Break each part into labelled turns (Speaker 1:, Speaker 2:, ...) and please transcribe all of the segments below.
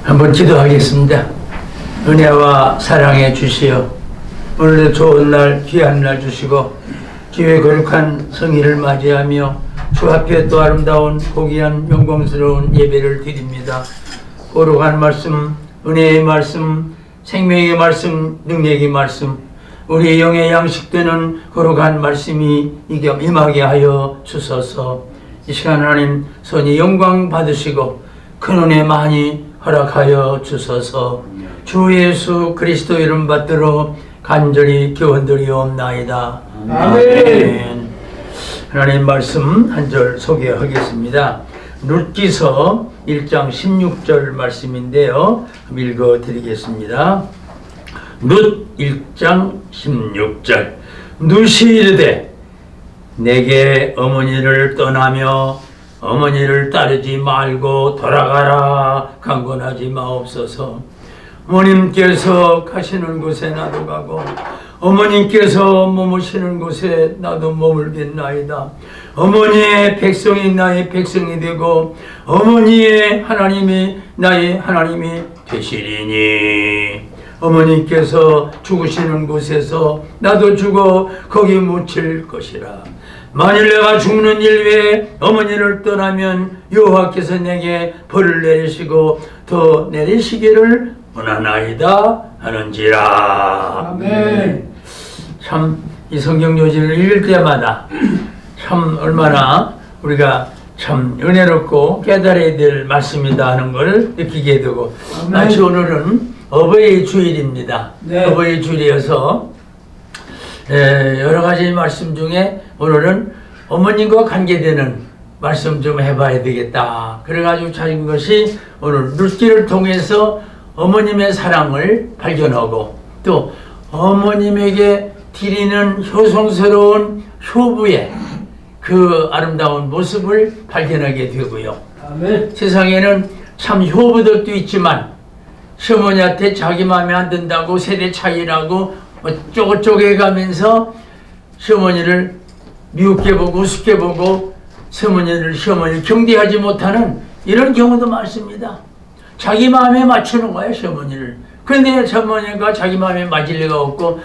Speaker 1: 한번 기도하겠습니다. 은혜와 사랑해 주시어 오늘도 좋은 날, 귀한 날 주시고 주의 거룩한 성의를 맞이하며 주 앞에 또 아름다운 고귀한 영광스러운 예배를 드립니다. 거룩한 말씀, 은혜의 말씀, 생명의 말씀, 능력의 말씀, 우리 영의 양식되는 거룩한 말씀이 임하게 하여 주소서. 이 시간 하나님 선이 영광 받으시고 큰 은혜 많이 허락하여 주소서. 주 예수 그리스도 이름 받들어 간절히 기원드리옵나이다. 아멘. 하나님 말씀 한 절 소개하겠습니다. 룻기서 1장 16절 말씀인데요. 읽어드리겠습니다. 룻 1장 16절. 룻이 이르되 내게 어머니를 떠나며 어머니를 따르지 말고 돌아가라 강권하지 마옵소서. 어머님께서 가시는 곳에 나도 가고 어머님께서 머무시는 곳에 나도 머물겠나이다. 어머니의 백성이 나의 백성이 되고 어머니의 하나님이 나의 하나님이 되시리니 어머님께서 죽으시는 곳에서 나도 죽어 거기 묻힐 것이라. 만일 내가 죽는 일 외에 어머니를 떠나면 여호와께서 내게 벌을 내리시고 더 내리시기를 원하나이다 하는지라. 아멘. 참 이 성경 요지를 읽을 때마다 참 얼마나 우리가 참 은혜롭고 깨달아야 될 말씀이다 하는 걸 느끼게 되고, 마치 오늘은 어버이 주일입니다. 네. 어버이 주일이어서 여러 가지 말씀 중에 오늘은 어머님과 관계되는 말씀 좀 해봐야 되겠다. 그래가지고 찾은 것이 오늘 룻기를 통해서 어머님의 사랑을 발견하고 또 어머님에게 드리는 효성스러운 효부의 그 아름다운 모습을 발견하게 되고요. 아멘. 세상에는 참 효부들도 있지만 시어머니한테 자기 마음에 안 든다고 세대 차이라고 쪼글쪼글 가면서 시어머니를 미웃게 보고 우습게 보고 시어머니를 경계하지 못하는 이런 경우도 많습니다. 자기 마음에 맞추는 거예요, 시어머니를. 그런데 시어머니가 자기 마음에 맞을 리가 없고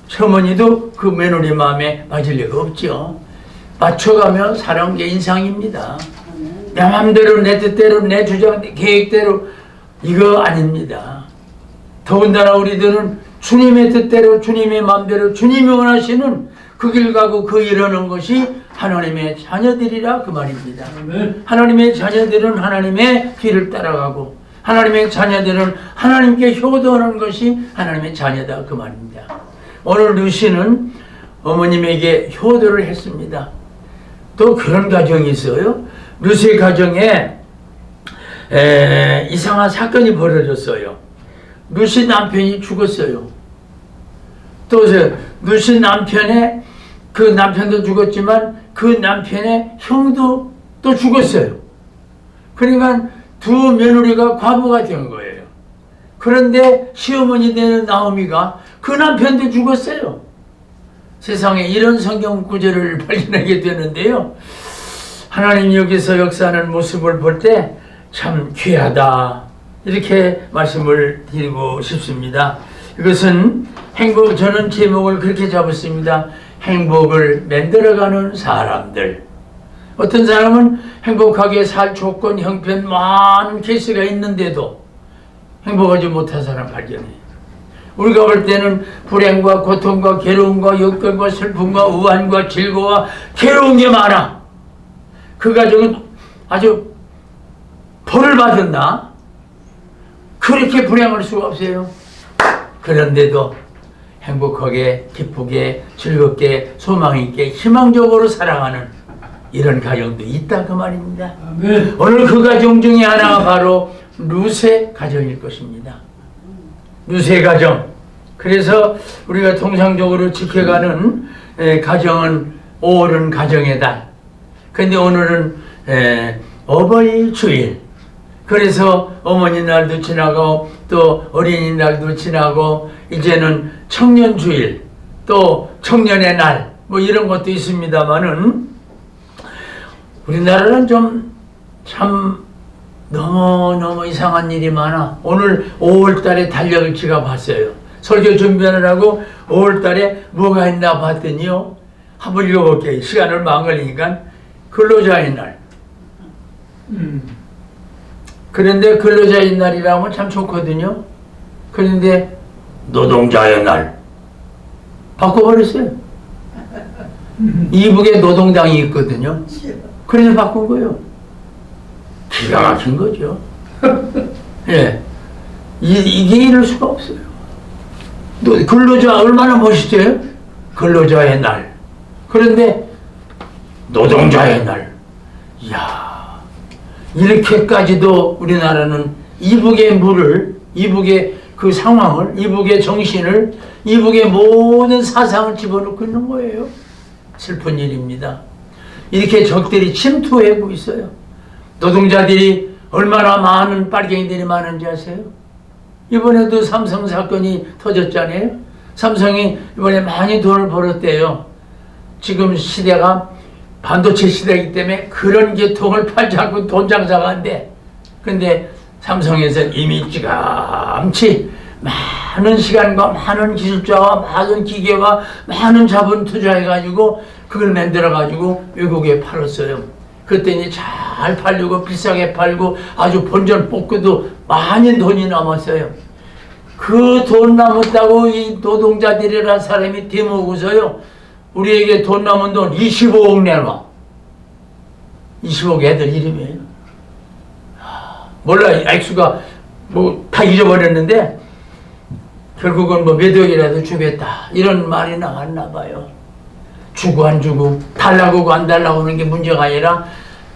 Speaker 1: 시어머니도 그 며느리 마음에 맞을 리가 없죠. 맞춰가며 사는 게 인상입니다. 내 마음대로 내 뜻대로 내 주장 계획대로 이거 아닙니다. 더군다나 우리들은 주님의 뜻대로 주님의 마음대로 주님이 원하시는 그 길 가고 그 일하는 것이 하나님의 자녀들이라 그 말입니다. 하나님의 자녀들은 하나님의 길을 따라가고 하나님의 자녀들은 하나님께 효도하는 것이 하나님의 자녀다 그 말입니다. 오늘 룻이는 어머님에게 효도를 했습니다. 또 그런 가정이 있어요. 룻의 가정에 이상한 사건이 벌어졌어요. 룻의 남편이 죽었어요. 또 룻의 남편의 그 남편도 죽었지만 그 남편의 형도 또 죽었어요. 그러니까 두 며느리가 과부가 된 거예요. 그런데 시어머니 되는 나오미가 그 남편도 죽었어요. 세상에 이런 성경 구절을 발견하게 되는데요. 하나님 여기서 역사하는 모습을 볼 때 참 귀하다 이렇게 말씀을 드리고 싶습니다. 이것은 저는 제목을 그렇게 잡았습니다. 행복을 만들어가는 사람들. 어떤 사람은 행복하게 살 조건, 형편 많은 케이스가 있는데도 행복하지 못한 사람 발견해요. 우리가 볼 때는 불행과 고통과 괴로움과 역경과 슬픔과 우환과 즐거움과 괴로운 게 많아. 그 가정은 아주 벌을 받았나? 그렇게 불행할 수가 없어요. 그런데도 행복하게, 기쁘게, 즐겁게, 소망 있게, 희망적으로 살아가는 이런 가정도 있다 그 말입니다. 아멘. 오늘 그 가정 중에 하나가 바로 룻의 가정일 것입니다. 룻의 가정. 그래서 우리가 통상적으로 지켜가는 가정은 5월은 가정의 달. 근데 오늘은 어버이 주일. 그래서 어머니날도 지나고 또 어린이날도 지나고 이제는 청년주일 또 청년의 날 뭐 이런 것도 있습니다만은 우리나라는 좀 참 너무너무 이상한 일이 많아. 오늘 5월달에 달력을 제가 봤어요. 설교 준비하느라고 5월달에 뭐가 있나 봤더니요. 한번 읽어볼게요. 시간 얼마 안 걸리니까. 근로자의 날. 그런데 근로자의 날이라고 하면 참 좋거든요. 그런데 노동자의 날. 바꿔버렸어요. 이북에 노동당이 있거든요. 그래서 바꾼 거예요. 기가 막힌 거죠. 예. 이게 이럴 수가 없어요. 근로자 얼마나 멋있어요? 근로자의 날. 그런데 노동자의 날. 이야, 이렇게까지도 우리나라는 이북의 물을, 이북의 그 상황을, 이북의 정신을, 이북의 모든 사상을 집어넣고 있는 거예요. 슬픈 일입니다. 이렇게 적들이 침투하고 있어요. 노동자들이 얼마나 많은 빨갱이들이 많은지 아세요? 이번에도 삼성 사건이 터졌잖아요. 삼성이 이번에 많이 돈을 벌었대요. 지금 시대가 반도체 시대이기 때문에 그런 계통을 팔지 않고 돈 장사가 안 돼. 근데 삼성에서 이미 일찌감치 많은 시간과 많은 기술자와 많은 기계와 많은 자본 투자해가지고 그걸 만들어가지고 외국에 팔았어요. 그랬더니 잘 팔리고 비싸게 팔고 아주 본전 뽑고도 많은 돈이 남았어요. 그 돈 남았다고 이 노동자들이라는 사람이 대모고서요. 우리에게 돈 남은 돈 25억 내놔. 25억 애들 이름이에요. 몰라, 액수가 뭐 다 잊어버렸는데 결국은 뭐 몇 억이라도 주겠다 이런 말이 나왔나 봐요. 주고 안 주고 달라고 안 달라고 하는 게 문제가 아니라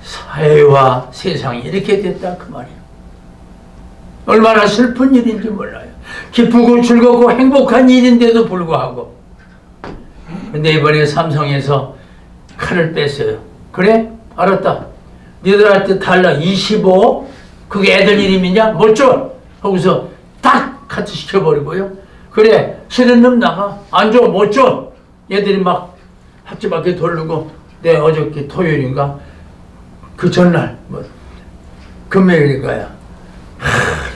Speaker 1: 사회와 세상이 이렇게 됐다 그 말이에요. 얼마나 슬픈 일인지 몰라요. 기쁘고 즐겁고 행복한 일인데도 불구하고. 근데 이번에 삼성에서 칼을 뺐어요. 그래? 알았다. 너희들한테 달라 25 그게 애들 이름이냐? 못 줘! 하고서 딱 카트 시켜버리고요. 그래 싫은 놈 나가. 안 줘. 못 줘. 얘들이 막 학교 밖에 돌르고 내 어저께 토요일인가 그 전날 뭐 금요일일 거야.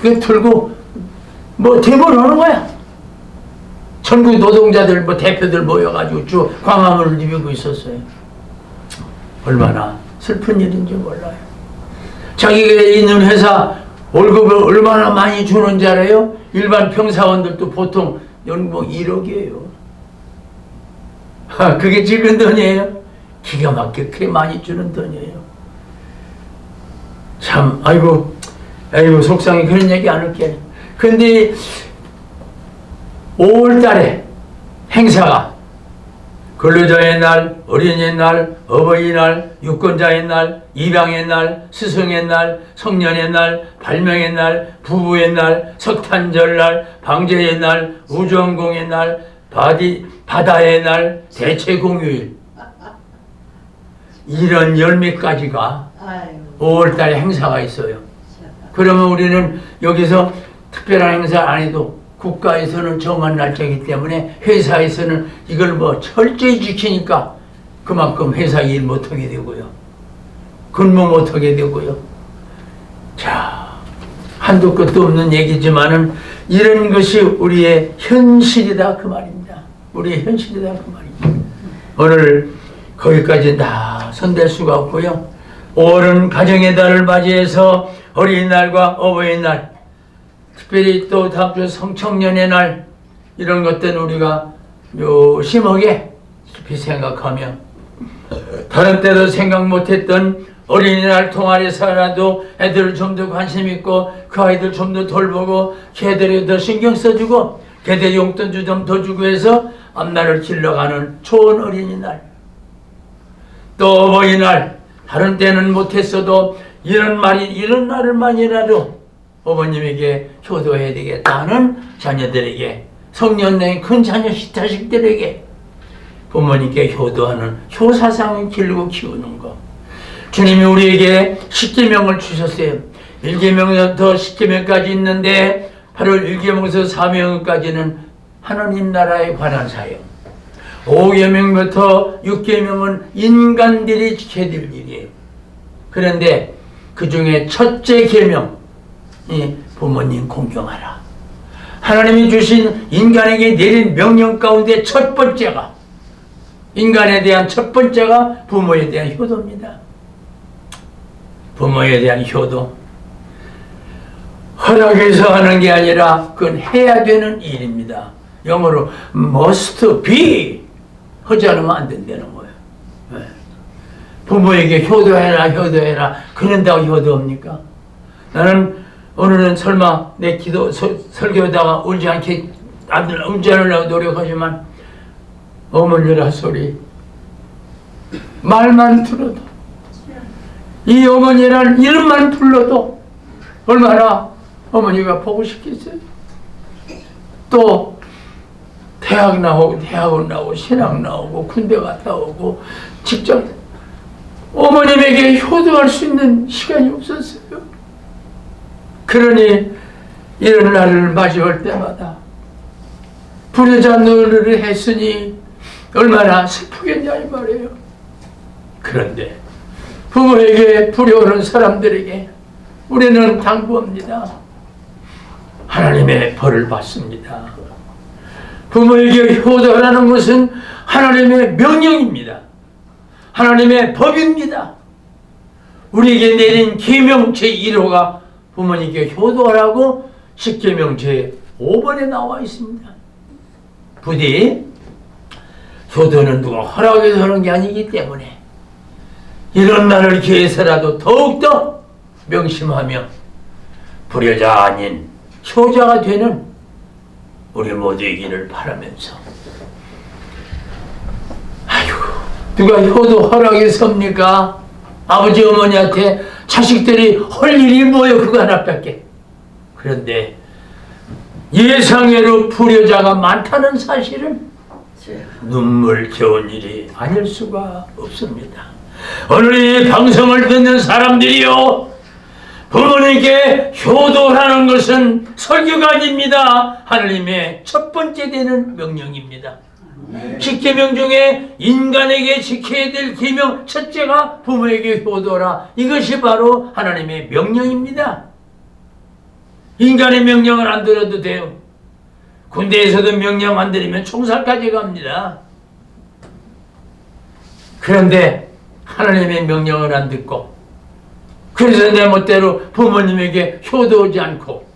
Speaker 1: 그 들고 뭐 대본을 하는 거야. 전국 노동자들 뭐 대표들 모여가지고 쭉 광화문을 누비고 있었어요. 얼마나 슬픈 일인지 몰라요. 자기가 있는 회사 월급을 얼마나 많이 주는 줄 알아요? 일반 평사원들도 보통 연봉 1억이에요. 그게 적은 돈이에요? 기가 막히게 많이 주는 돈이에요. 참, 아이고 속상해. 그런 얘기 안 할게. 근데 5월 달에 행사가 근로자의 날, 어린이의 날, 어버이날, 유권자의 날, 입양의 날, 스승의 날, 성년의 날, 발명의 날, 부부의 날, 석탄절 날, 방제의 날, 우주항공의 날, 바다의 날, 대체공휴일 이런 열몇 가지가 5월달에 행사가 있어요. 그러면 우리는 여기서 특별한 행사 안 해도 국가에서는 정한 날짜이기 때문에 회사에서는 이걸 뭐 철저히 지키니까 그만큼 회사 일 못하게 되고요. 근무 못하게 되고요. 자, 한도 끝도 없는 얘기지만은 이런 것이 우리의 현실이다 그 말입니다. 우리의 현실이다 그 말입니다. 오늘 거기까지 다 손댈 수가 없고요. 5월은 가정의 달을 맞이해서 어린이날과 어버이날 특별히 또 다음 주 성청년의 날 이런 것들은 우리가 심하게 깊이 생각하며 다른 때도 생각 못했던 어린이날 동아리에서라도 애들을 좀 더 관심 있고 그 아이들 좀 더 돌보고 걔들에 더 신경 써주고 걔들 용돈도 좀 더 주고 해서 앞날을 길러가는 좋은 어린이날 또 어버이날 다른 때는 못했어도 이런 날을만이라도 어머님에게 효도해야 되겠다는 자녀들에게 성년된 큰 자녀 자식들에게 부모님께 효도하는 효사상을 기르고 키우는 것. 주님이 우리에게 십계명을 주셨어요. 1계명부터 10계명까지 있는데 바로 1계명에서 4계명까지는 하나님 나라에 관한 사역. 5계명부터 6계명은 인간들이 지켜야 될 일이에요. 그런데 그 중에 첫째 계명이 부모님 공경하라. 하나님이 주신 인간에게 내린 명령 가운데 첫 번째가, 인간에 대한 첫 번째가 부모에 대한 효도입니다. 부모에 대한 효도. 허락해서 하는 게 아니라 그건 해야 되는 일입니다. 영어로 must be. 하지 않으면 안 된다는 거예요. 네. 부모에게 효도해라, 효도해라. 그런다고 효도합니까? 나는 오늘은 설마 내 기도 설교하다가 울지 않게 울지 않으려고 노력하지만 어머니라 소리 말만 들어도, 이 어머니라는 이름만 불러도 얼마나 어머니가 보고 싶겠어요. 또 대학원 나오고 신학 나오고 군대 갔다 오고 직장, 어머님에게 효도할 수 있는 시간이 없었어요. 그러니 이런 날을 맞이할 때마다 불효자 노릇을 했으니 얼마나 슬프겠냐 이 말이에요. 그런데 부모에게 불효하는 사람들에게 우리는 당부합니다. 하나님의 벌을 받습니다. 부모에게 효도하라는 것은 하나님의 명령입니다. 하나님의 법입니다. 우리에게 내린 계명 제1호가 부모님께 효도하라고 10계명 제5번에 나와 있습니다. 부디 효도는 누가 허락해서 하는 게 아니기 때문에 이런 날을 기해서라도 더욱더 명심하며 불효자 아닌 효자가 되는 우리 모두이기를 바라면서, 아이고 누가 효도 허락해서입니까? 아버지 어머니한테 자식들이 할 일이 뭐예요? 그거 하나밖에. 그런데 예상외로 불효자가 많다는 사실은 눈물겨운 일이 아닐 수가 없습니다. 오늘 이 방송을 듣는 사람들이요, 부모님께 효도하는 것은 설교가 아닙니다. 하나님의 첫 번째 되는 명령입니다. 10계명 중에 인간에게 지켜야 될 계명 첫째가 부모에게 효도라. 이것이 바로 하나님의 명령입니다. 인간의 명령을 안 들어도 돼요. 군대에서도 명령 안 들으면 총살까지 갑니다. 그런데 하나님의 명령을 안 듣고, 그래서 내 멋대로 부모님에게 효도하지 않고,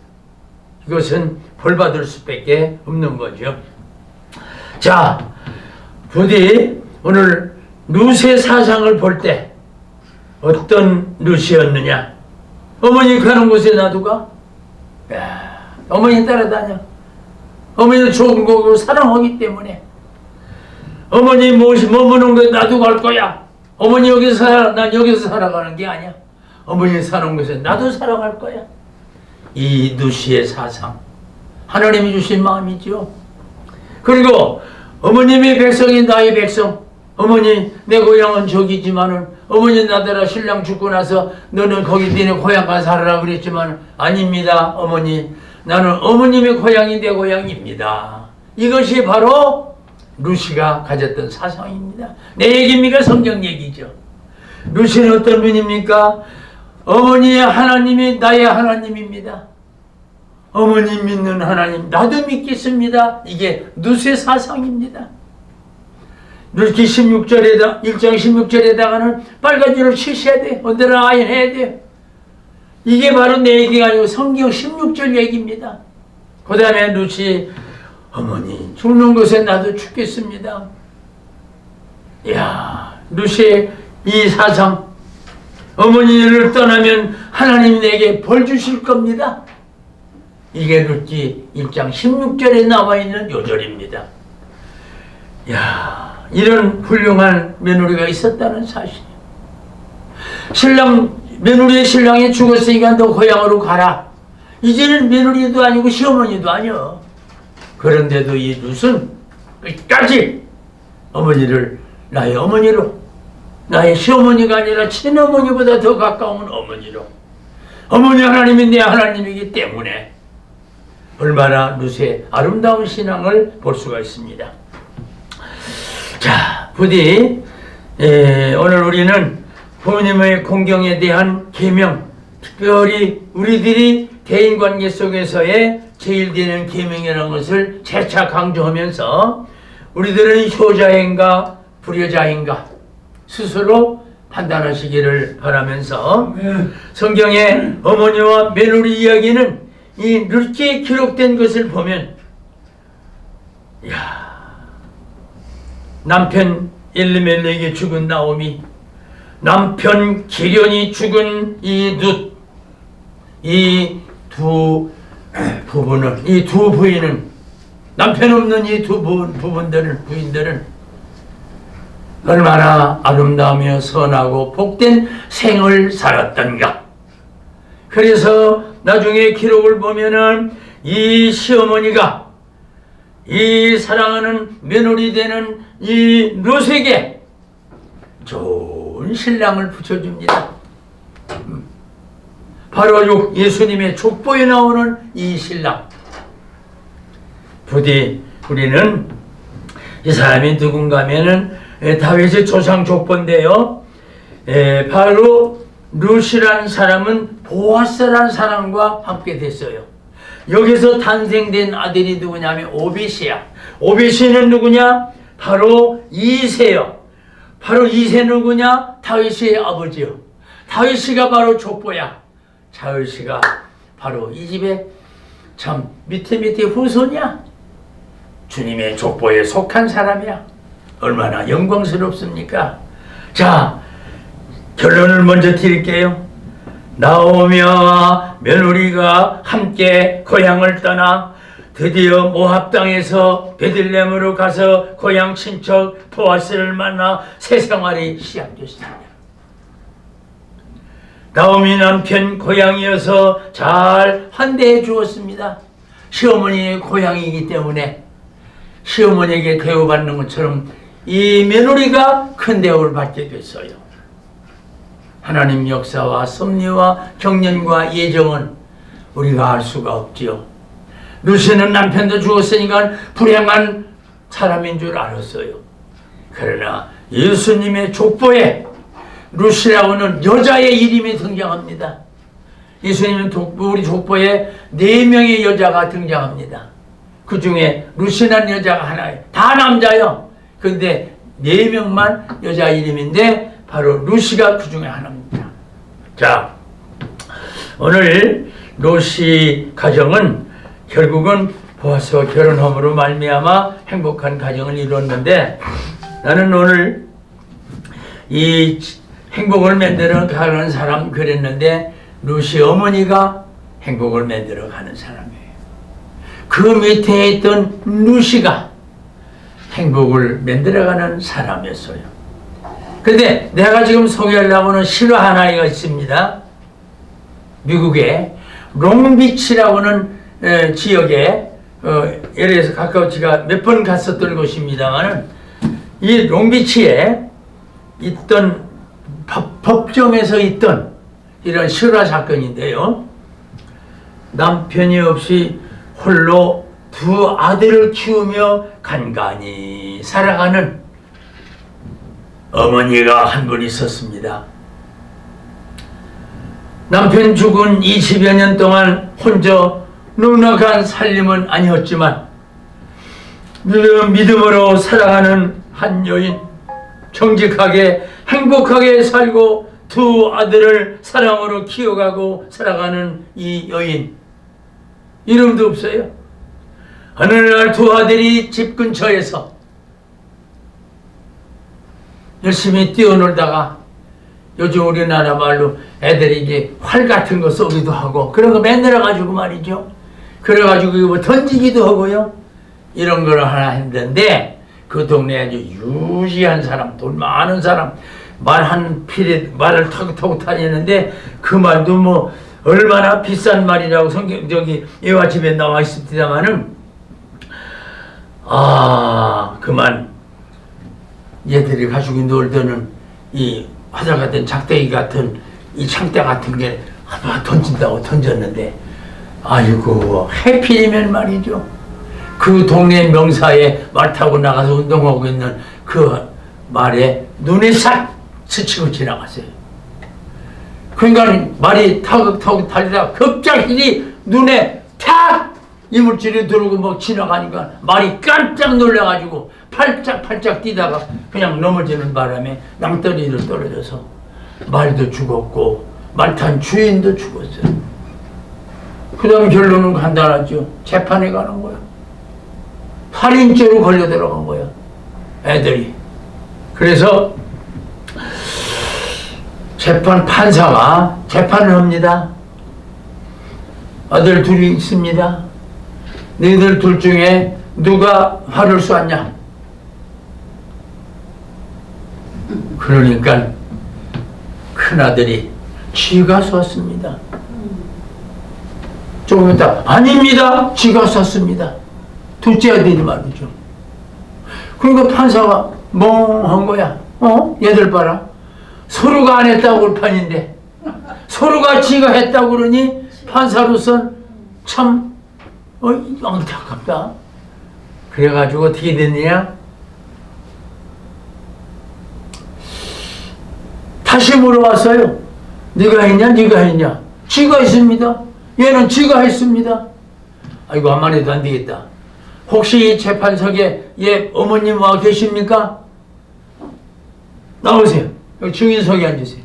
Speaker 1: 이것은 벌받을 수밖에 없는 거죠. 자, 부디 오늘 룻의 사상을 볼 때 어떤 룻이었느냐? 어머니 가는 곳에 놔두가? 야, 어머니 따라다녀. 어머니는 좋은 거고 사랑하기 때문에 어머니 머무는 거 놔두고 갈 거야. 어머니 여기서 살아, 난 여기서 살아가는 게 아니야. 어머니 사는 곳에 나도 살아갈 거야. 이 룻의 사상, 하나님이 주신 마음이죠. 그리고 어머님의 백성이 나의 백성. 어머니 내 고향은 저기지만은 어머니 나더러 신랑 죽고 나서 너는 거기 너네 고향 가서 살아라 그랬지만 아닙니다. 어머니, 나는 어머님의 고향이 내 고향입니다. 이것이 바로 룻이가 가졌던 사상입니다. 내 얘기입니까? 성경 얘기죠. 룻이는 어떤 분입니까? 어머니의 하나님이 나의 하나님입니다. 어머니 믿는 하나님 나도 믿겠습니다. 이게 룻의 사상입니다. 룻기 16절에다 1장 16절에다가는 빨간 줄을 치셔야 돼. 언더라인 해야 돼. 이게 바로 내 얘기가 아니고 성경 16절 얘기입니다. 그 다음에 룻이 어머니 죽는 곳에 나도 죽겠습니다. 이야, 룻의 이 사상, 어머니를 떠나면 하나님 내게 벌 주실 겁니다. 이게 룻기 1장 16절에 나와 있는 요절입니다. 이야, 이런 훌륭한 며느리가 있었다는 사실. 며느리의 신랑이 죽었으니까 너 고향으로 가라. 이제는 며느리도 아니고 시어머니도 아니여. 그런데도 이 룻은 끝까지 어머니를 나의 어머니로, 나의 시어머니가 아니라 친어머니보다 더 가까운 어머니로, 어머니 하나님이 내 하나님이기 때문에 얼마나 룻의 아름다운 신앙을 볼 수가 있습니다. 자, 부디 오늘 우리는 부모님의 공경에 대한 계명 특별히 우리들이 대인관계 속에서의 제일 되는 계명이라는 것을 재차 강조하면서 우리들은 효자인가 불효자인가 스스로 판단하시기를 바라면서 성경의 어머니와 며느리 이야기는 이 늦게 기록된 것을 보면 남편 엘리멜렉이 죽은 나오미, 남편 기련이 죽은 이 룻, 이 두 부부는, 이 두 부인은, 남편 없는 이 두 부인들은 얼마나 아름다우며 선하고 복된 생을 살았던가. 그래서 나중에 기록을 보면은 이 시어머니가 이 사랑하는 며느리 되는 이 룻에게 좋은 신랑을 붙여줍니다. 바로 예수님의 족보에 나오는 이 신랑. 부디 우리는 이 사람이 누군가 하면은 다윗의 조상 족보인데요. 바로 룻이라는 사람은 보아스라는 사람과 함께 됐어요. 여기서 탄생된 아들이 누구냐면 오벳이야. 오벳이는 누구냐? 바로 이새요. 바로 이새 누구냐? 다윗의 아버지요. 다윗이가 바로 족보야. 다윗이가 바로 이 집에 참 밑에 후손이야. 주님의 족보에 속한 사람이야. 얼마나 영광스럽습니까? 자, 결론을 먼저 드릴게요. 나오미와 며느리가 함께 고향을 떠나 드디어 모압 땅에서 베들레헴으로 가서 고향 친척 보아스를 만나 새 생활이 시작됐습니다. 나오미 남편 고향이어서 잘 환대해 주었습니다. 시어머니의 고향이기 때문에 시어머니에게 대우받는 것처럼 이 며느리가 큰 대우를 받게 됐어요. 하나님 역사와 섭리와 경륜과 예정은 우리가 알 수가 없지요. 룻은 남편도 죽었으니까 불행한 사람인 줄 알았어요. 그러나 예수님의 족보에 룻이라고는 여자의 이름이 등장합니다. 예수님은 우리 족보에 4명의 여자가 등장합니다. 그 중에 룻이라는 여자가 하나예요. 다 남자요. 그런데 4명만 여자 이름인데 바로 룻이가 그 중에 하나입니다. 자, 오늘 룻이 가정은 결국은 보아스와 결혼함으로 말미암아 행복한 가정을 이루었는데, 나는 오늘 이 행복을 만들어 가는 사람 그랬는데 룻이 어머니가 행복을 만들어 가는 사람이에요. 그 밑에 있던 룻이가 행복을 만들어가는 사람이었어요. 그런데 내가 지금 소개하려고 하는 실화 하나가 있습니다. 미국의 롱비치라고 하는 지역에 LA에서 가까우지가 몇 번 갔었던 곳입니다만, 이 롱비치에 있던 법정에서 있던 이런 실화 사건인데요. 남편이 없이 홀로 2 아들을 키우며 간간히 살아가는 어머니가 한 분 있었습니다. 남편 죽은 20여 년 동안 혼자 넉넉한 살림은 아니었지만 믿음으로 살아가는 한 여인, 정직하게 행복하게 살고 2 아들을 사랑으로 키워가고 살아가는 이 여인, 이름도 없어요. 어느 날 2 아들이 집 근처에서 열심히 뛰어놀다가, 요즘 우리나라 말로 애들이 이제 활 같은 거 쏘기도 하고 그런 거 만들어가지고 말이죠. 그래가지고 뭐 던지기도 하고요. 이런 걸 하나 했는데, 그 동네에 아주 유지한 사람, 돈 많은 사람, 말을 타고 다니는데 그 말도 뭐 얼마나 비싼 말이라고 예화집에 나와 있습니다만은, 그만 얘들이 가지고 놀더는 이 화살 같은 작대기 같은 이 창대 같은 게 던진다고 던졌는데, 아이고 해필이면 말이죠. 그 동네 명사에 말 타고 나가서 운동하고 있는 그 말에 눈에 싹 스치고 지나갔어요. 그러니까 말이 타격타격 달리다가 갑자기 눈에 탁 이물질이 들어오고 막 지나가니까 말이 깜짝 놀라가지고 팔짝팔짝 뛰다가 그냥 넘어지는 바람에 낭떠러지로 떨어져서 말도 죽었고 말 탄 주인도 죽었어요. 그 다음 결론은 간단하죠. 재판에 가는 거야. 살인죄로 걸려 들어간 거야, 애들이. 그래서 판사가 재판을 합니다. 아들 둘이 있습니다. 너희들 둘 중에 누가 활을 쐈냐? 그러니까 큰아들이 지가 쐈습니다. 조금 있다, 아닙니다, 지가 쐈습니다. 둘째 아들이 말이죠. 그러니까 판사가 멍한 거야. 얘들 봐라, 서로가 안 했다고 올 판인데 서로가 지가 했다고 그러니 판사로선 참 안타깝다. 그래가지고 어떻게 됐느냐, 다시 물어봤어요. 네가 했냐, 네가 했냐? 지가 했습니다. 얘는 지가 했습니다. 아이고, 한만 해도 안 되겠다. 혹시 이 재판석에 얘 어머님 와 계십니까? 나오세요. 여기 증인석에 앉으세요.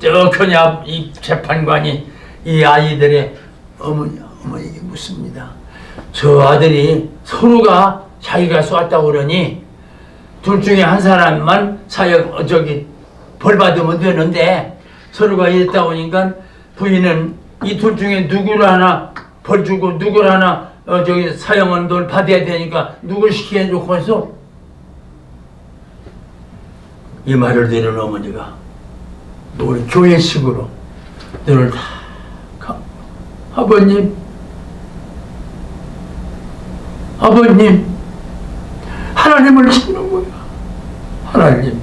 Speaker 1: 저커냐 이 재판관이 이 아이들의 어머니에게 묻습니다. 저 아들이 서로가 자기가 쐈다고 그러니 둘 중에 한 사람만 벌 받으면 되는데 서로가 했다고 하니까 부인은 이 둘 중에 누구를 하나 벌 주고 누구를 하나 사형언도를 받아야 되니까 누굴 시키게 해주고 해서 이 말을 들은 어머니가 우리 교회식으로 눈을 다 아버님 하나님을 찾는 거야. 하나님,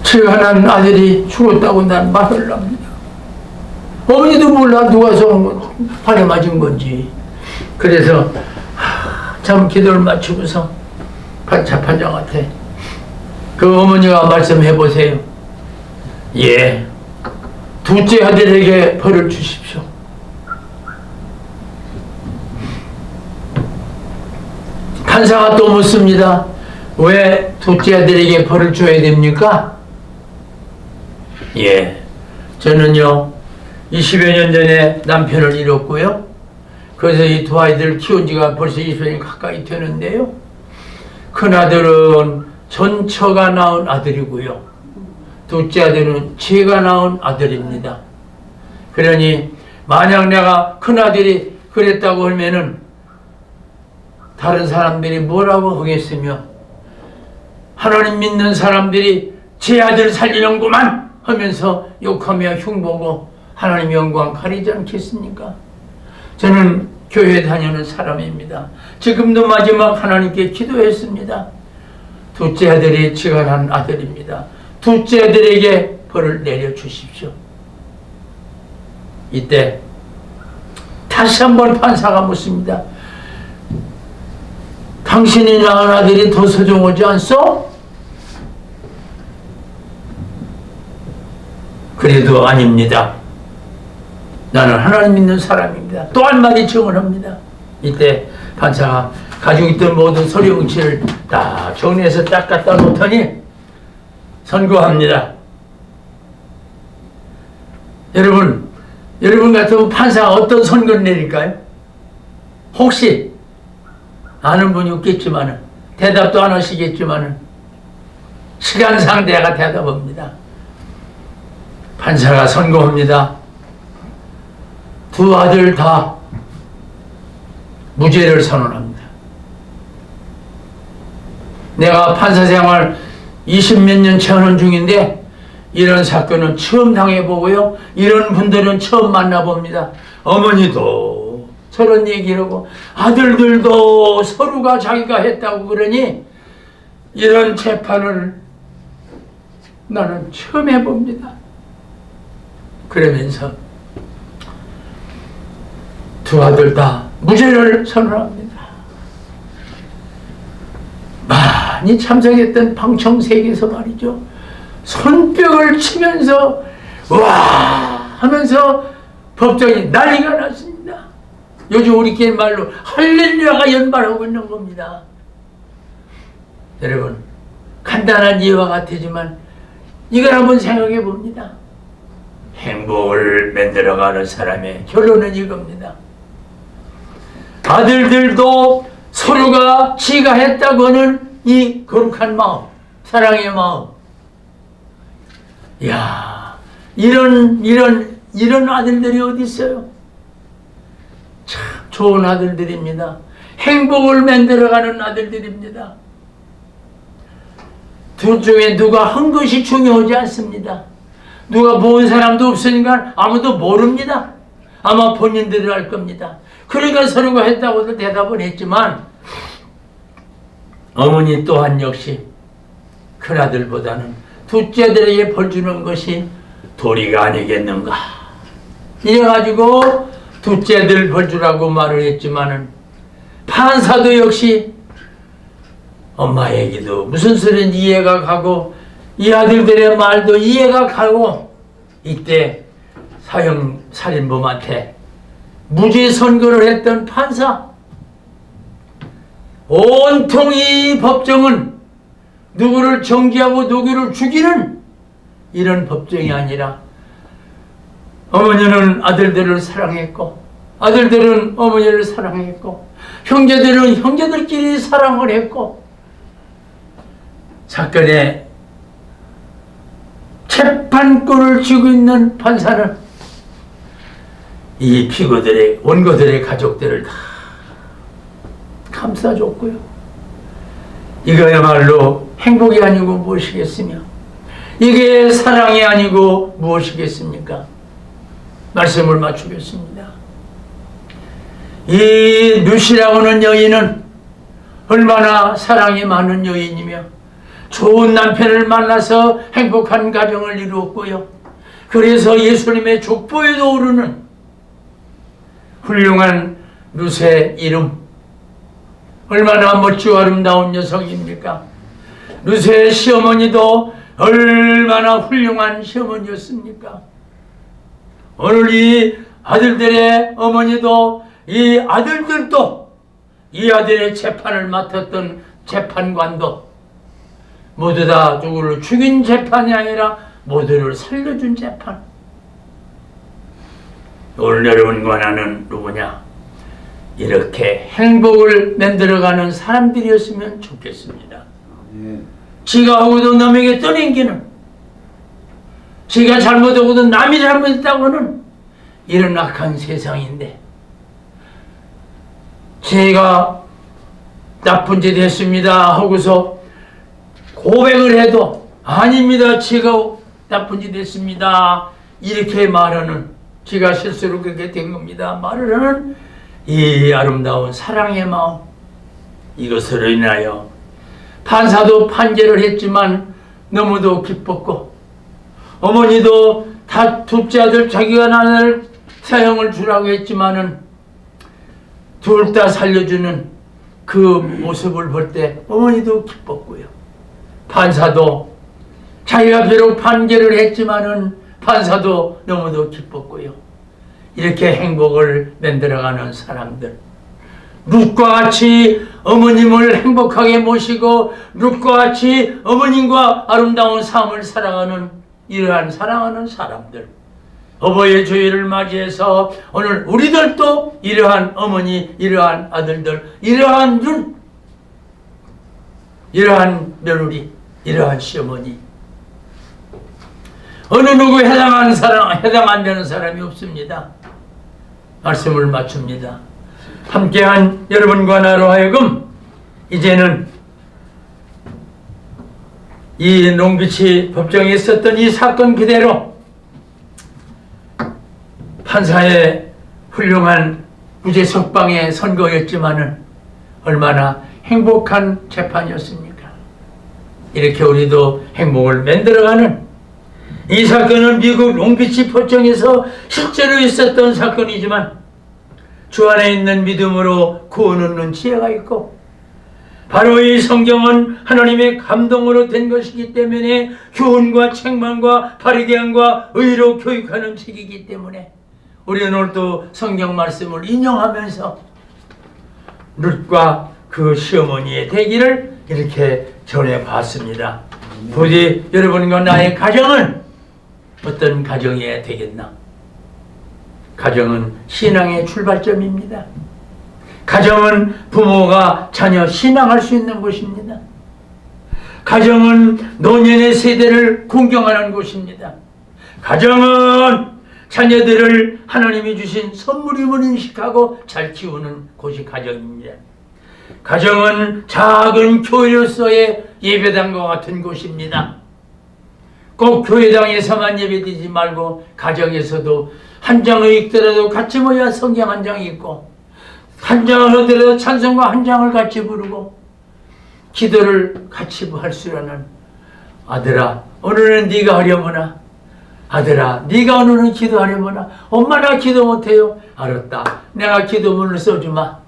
Speaker 1: 제가 난 아들이 죽었다고 난 말을 합니다. 어머니도 몰라 누가 판에 맞은 건지. 그래서 참 기도를 마치고서 재판장한테 그 어머니가 말씀해 보세요. 예, 둘째 아들에게 벌을 주십시오. 판사가 또 묻습니다. 왜 둘째 아들에게 벌을 줘야 됩니까? 예, 저는요 20여 년 전에 남편을 잃었고요. 그래서 이 두 아이들을 키운 지가 벌써 20여 년 가까이 되는데요. 큰아들은 전처가 낳은 아들이고요. 둘째 아들은 제가 낳은 아들입니다. 그러니 만약 내가 큰아들이 그랬다고 하면은 다른 사람들이 뭐라고 하겠으며 하나님 믿는 사람들이 제 아들 살리는구만 하면서 욕하며 흉보고 하나님 영광 가리지 않겠습니까? 저는 교회 다니는 사람입니다. 지금도 마지막 하나님께 기도했습니다. 둘째 아들이 제가 낳은 아들입니다. 둘째 아들에게 벌을 내려주십시오. 이때 다시 한번 판사가 묻습니다. 당신이 낳은 아들이 더 소중하지 않소? 그래도 아닙니다. 나는 하나님 믿는 사람입니다. 또 한마디 증언합니다. 이때 판사가 가지고 있던 모든 서류뭉치를 딱 정리해서 딱 갖다 놓더니 선고합니다. 여러분 같으면 판사가 어떤 선고를 내릴까요? 혹시 아는 분이 없겠지만은 대답도 안 하시겠지만은 시간상 내가 대답합니다. 판사가 선고합니다. 두 아들 다 무죄를 선언합니다. 내가 판사 생활 20몇 년째 하는 중인데 이런 사건은 처음 당해보고요. 이런 분들은 처음 만나봅니다. 어머니도 저런 얘기를 하고 아들들도 서로가 자기가 했다고 그러니 이런 재판을 나는 처음 해봅니다. 그러면서 두 아들 다 무죄를 선언합니다. 많이 참석했던 방청석에서 말이죠. 손뼉을 치면서 와 하면서 법정이 난리가 났습니다. 요즘 우리끼리 말로 할렐루야가 연발하고 있는 겁니다. 여러분, 간단한 이해와 같지만 이걸 한번 생각해 봅니다. 행복을 만들어가는 사람의 결론은 이겁니다. 아들들도 서로가 지가 했다고 하는 이 거룩한 마음, 사랑의 마음. 이야, 이런 아들들이 어디 있어요? 참 좋은 아들들입니다. 행복을 만들어가는 아들들입니다. 둘 중에 누가 한 것이 중요하지 않습니다. 누가 본 사람도 없으니까 아무도 모릅니다. 아마 본인들이 알 겁니다. 그러니까 서로가 했다고도 대답을 했지만 어머니 또한 역시 큰아들보다는 둘째들에게 벌 주는 것이 도리가 아니겠는가. 이래가지고 둘째들 벌 주라고 말을 했지만은 판사도 역시 엄마 얘기도 무슨 소리인지 이해가 가고 이 아들들의 말도 이해가 가고 이때 살인범한테 무죄 선고를 했던 판사, 온통 이 법정은 누구를 정죄하고 누구를 죽이는 이런 법정이 아니라 어머니는 아들들을 사랑했고 아들들은 어머니를 사랑했고 형제들은 형제들끼리 사랑을 했고 사건의 재판권을 쥐고 있는 판사는 이 피고들의 원고들의 가족들을 다 감싸줬고요. 이거야말로 행복이 아니고 무엇이겠으며 이게 사랑이 아니고 무엇이겠습니까? 말씀을 맞추겠습니다. 이 루시라고는 여인은 얼마나 사랑이 많은 여인이며 좋은 남편을 만나서 행복한 가정을 이루었고요. 그래서 예수님의 족보에도 오르는 훌륭한 루세 이름, 얼마나 멋지고 아름다운 여성입니까? 루세의 시어머니도 얼마나 훌륭한 시어머니였습니까? 오늘 이 아들들의 어머니도 이 아들들도 이 아들의 재판을 맡았던 재판관도 모두 다 누구를 죽인 재판이 아니라 모두를 살려준 재판. 오늘 여러분과 나는 누구냐? 이렇게 행복을 만들어가는 사람들이었으면 좋겠습니다. 지가 하고도 남에게 떠넘기는, 지가 잘못하고도 남이 잘못했다고 하는 이런 악한 세상인데 제가 나쁜 짓 했습니다 하고서 고백을 해도 아닙니다, 제가 나쁜 짓 했습니다 이렇게 말하는, 지가 실수로 그렇게 된 겁니다 말을 하는 이 아름다운 사랑의 마음, 이것으로 인하여 판사도 판결을 했지만 너무도 기뻤고 어머니도 다 둘째 아들 자기가 낳은 사형을 주라고 했지만은 둘 다 살려주는 그 모습을 볼 때 어머니도 기뻤고요. 판사도 자기가 비록 판결을 했지만은 판사도 너무도 기뻤고요. 이렇게 행복을 만들어가는 사람들, 룻과 같이 어머님을 행복하게 모시고 룻과 같이 어머님과 아름다운 삶을 살아가는 이러한 사랑하는 사람들, 어버이의 주일을 맞이해서 오늘 우리들도 이러한 어머니, 이러한 아들들, 이러한 눈, 이러한 며느리, 이러한 시어머니, 어느 누구 해당 안 되는 사람이 없습니다. 말씀을 맞춥니다. 함께한 여러분과 나로 하여금 이제는 이 롱비치 법정에 있었던 이 사건 그대로 판사의 훌륭한 무죄 석방의 선고였지만은 얼마나 행복한 재판이었습니까? 이렇게 우리도 행복을 만들어가는, 이 사건은 미국 롱비치 법정에서 실제로 있었던 사건이지만 주 안에 있는 믿음으로 구원 얻는 지혜가 있고 바로 이 성경은 하나님의 감동으로 된 것이기 때문에 교훈과 책망과 바르게 함과 의로 교육하는 책이기 때문에 우리는 오늘도 성경 말씀을 인용하면서 룻과 그 시어머니의 대기를 이렇게 전해봤습니다. 부디 여러분과 나의 가정은 어떤 가정이어야 되겠나? 가정은 신앙의 출발점입니다. 가정은 부모가 자녀 신앙할 수 있는 곳입니다. 가정은 노년의 세대를 공경하는 곳입니다. 가정은 자녀들을 하나님이 주신 선물임을 인식하고 잘 키우는 곳이 가정입니다. 가정은 작은 교회로서의 예배당과 같은 곳입니다. 꼭 교회당에서만 예배드리지 말고 가정에서도 한 장을 읽더라도 같이 모여 성경 한 장 읽고 한 장을 하더라도 찬송가 한 장을 같이 부르고 기도를 같이 할 수 있는 아들아 오늘은 네가 하려무나 아들아 네가 오늘은 기도하려무나 엄마 나 기도 못해요. 알았다. 내가 기도문을 써주마.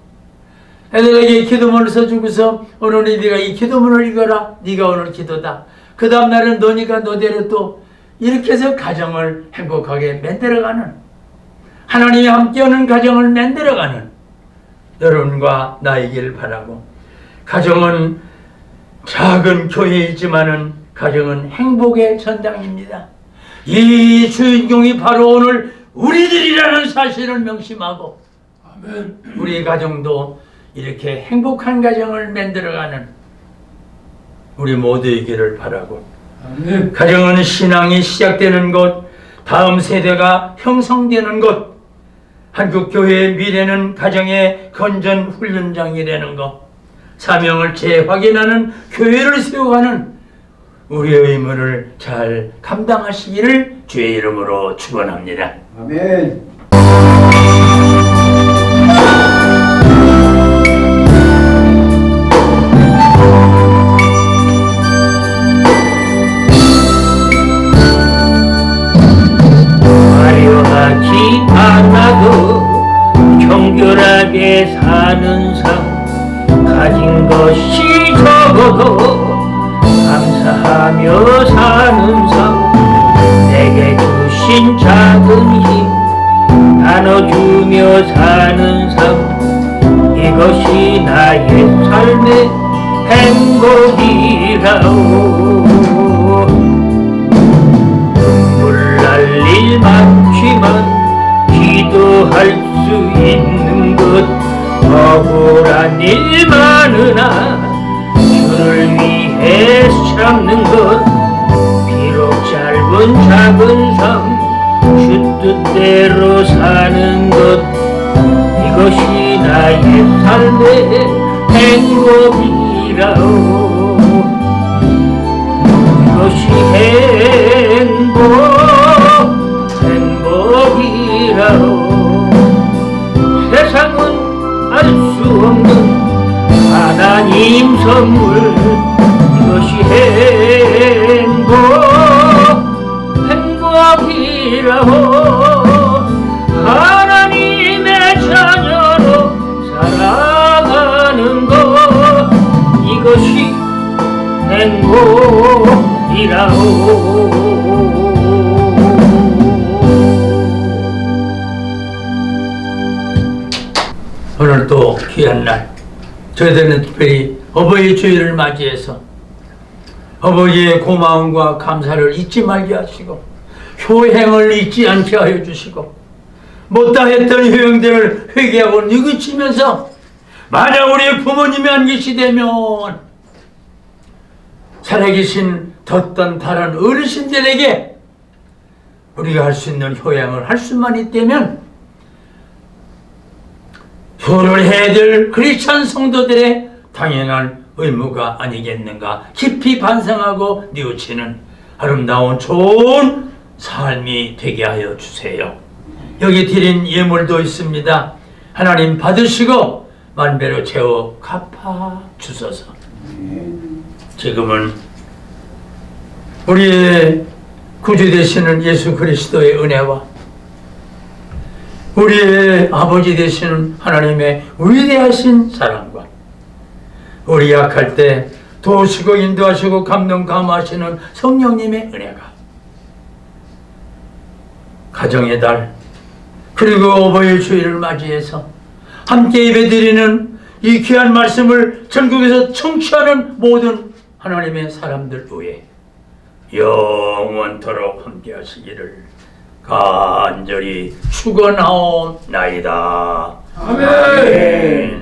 Speaker 1: 애들에게 기도문을 써주고서 오늘은 네가 이 기도문을 읽어라. 네가 오늘 기도다. 그 다음 날은 너니까 너대로 또 이렇게 해서 가정을 행복하게 만들어가는 하나님이 함께하는 가정을 만들어가는 여러분과 나이길 바라고 가정은 작은 교회이지만은 가정은 행복의 전당입니다. 이 주인공이 바로 오늘 우리들이라는 사실을 명심하고 아멘. 우리 가정도 이렇게 행복한 가정을 만들어가는 우리 모두이기를 바라고 아멘. 가정은 신앙이 시작되는 곳, 다음 세대가 형성되는 곳, 한국교회의 미래는 가정의 건전 훈련장이라는 것, 사명을 재확인하는 교회를 세워가는 우리의 의무를 잘 감당하시기를 주의 이름으로 축원합니다.
Speaker 2: 아멘.
Speaker 3: 화려하지 않아도 정결하게 사는 삶 가진 것이 적어도 감사하며 사는 삶 내게 주신 작은 힘 나눠주며 사는 삶 이것이 나의 삶의 행복이라오 눈물 날 일 많지만 기도할 수 있는 것 억울한 일 많으나 주를 위해 참는 것 비록 짧은 작은 삶 주 뜻대로 사는 것 이것이 나의 삶의 행복이라오 이것이 행복이라오 세상은 알 수 없는 하나님 선물 이것이 행복이라고 하나님의 자녀로 살아가는 것 이것이 행복이라고
Speaker 1: 오늘 또 귀한 날 저희들은 특별히 어버이 주일을 맞이해서 아버지의 고마움과 감사를 잊지 말게 하시고 효행을 잊지 않게 하여 주시고 못다 했던 효행들을 회개하고 뉘우치면서 만약 우리 부모님이 안 계시다면 살아계신 덧던 다른 어르신들에게 우리가 할 수 있는 효행을 할 수만 있다면 효를 해야 될 크리스찬 성도들의 당연한 의무가 아니겠는가 깊이 반성하고 뉘우치는 아름다운 좋은 삶이 되게 하여 주세요. 여기 드린 예물도 있습니다. 하나님 받으시고 만배로 채워 갚아 주소서. 지금은 우리의 구주 되시는 예수 그리스도의 은혜와 우리의 아버지 되시는 하나님의 위대하신 사랑과 우리 약할 때 도우시고 인도하시고 감동 감화하시는 성령님의 은혜가 가정의 달 그리고 어버이 주일을 맞이해서 함께 예배드리는 이 귀한 말씀을 전국에서 청취하는 모든 하나님의 사람들 위해 영원토록 함께 하시기를 간절히 축원하옵나이다. 아멘.